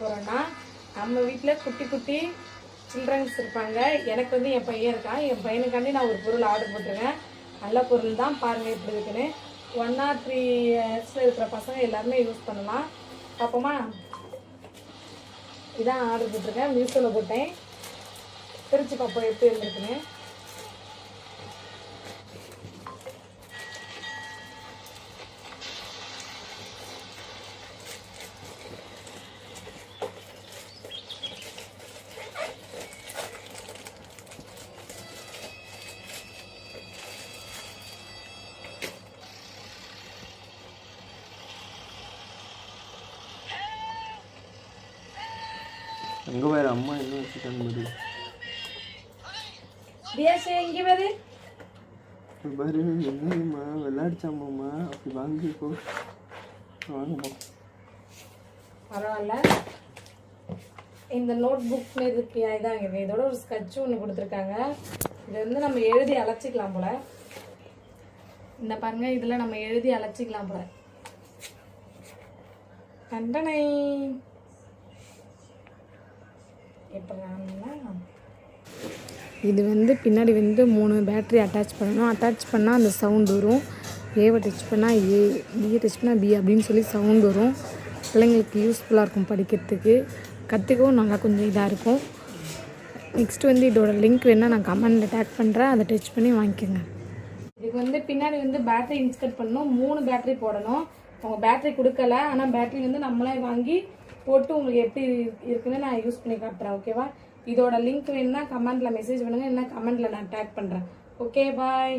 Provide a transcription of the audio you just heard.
போகிறோன்னா நம்ம வீட்டில் குட்டி குட்டி சில்ட்ரன்ஸ் இருப்பாங்க. எனக்கு வந்து என் பையன் இருக்கான். என் பையனுக்காண்டி நான் ஒரு பொருள் ஆர்டர் போட்டிருக்கேன். நல்ல பொருள் தான், பாருங்கள் எப்படி இருக்குன்னு. 1 or 3 இயர்ஸில் இருக்கிற பசங்க எல்லாருமே யூஸ் பண்ணலாம். பார்ப்போமா? இதான் ஆர்டர் போட்டிருக்கேன். மீஷோவில் போட்டேன். பிரித்து பார்ப்போம் எப்படி இருந்திருக்குன்னு. அங்கே வேறு அம்மா என்ன வச்சுட்டாங்க பாரு. தியாஷே இங்கே பாரு. பாரு என்னம்மா விளையாடிச்சாமாம்மா. அப்படி வாங்கிக்கோ, வாங்கம்மா. பரவாயில்ல. இந்த நோட் புக்னு இருக்கு, இதாங்க. இதோட ஒரு ஸ்கெட்ச் ஒன்று கொடுத்துருக்காங்க. இது வந்து நம்ம எழுதி அழைச்சிக்கலாம் போல. இந்த பாருங்க, இதில் நம்ம எழுதி அழைச்சிக்கலாம் போல. கண்டனை இது வந்து பின்னாடி வந்து 3 பேட்டரி அட்டாச் பண்ணணும். அட்டாச் பண்ணால் அந்த சவுண்ட் வரும். ஏவை டச் பண்ணால் ஏ, பியை டச் பண்ணால் பி அப்படின்னு சொல்லி சவுண்ட் வரும். பிள்ளைங்களுக்கு யூஸ்ஃபுல்லாக இருக்கும், படிக்கிறதுக்கு கற்றுக்கவும் நல்லா கொஞ்சம் இதாக இருக்கும். நெக்ஸ்ட் வந்து இதோட லிங்க் வேணால் நான் கமெண்டில் டேக் பண்ணுறேன், அதை டச் பண்ணி வாங்கிக்கோங்க. இதுக்கு வந்து பின்னாடி வந்து பேட்டரி இன்ஸ்கர்ட் பண்ணணும். 3 பேட்டரி போடணும். அவங்க பேட்டரி கொடுக்கல, ஆனால் பேட்டரி வந்து நம்மளே வாங்கி போட்டு உங்களுக்கு எப்படி இருக்குன்னு நான் யூஸ் பண்ணி காட்டுறேன். ஓகேவா? இதோட லிங்க் வேணுன்னா கமெண்ட்டில் மெசேஜ் பண்ணுங்கள், இல்லைன்னா கமெண்ட்டில் நான் டேக் பண்ணுறேன். ஓகே, பாய்.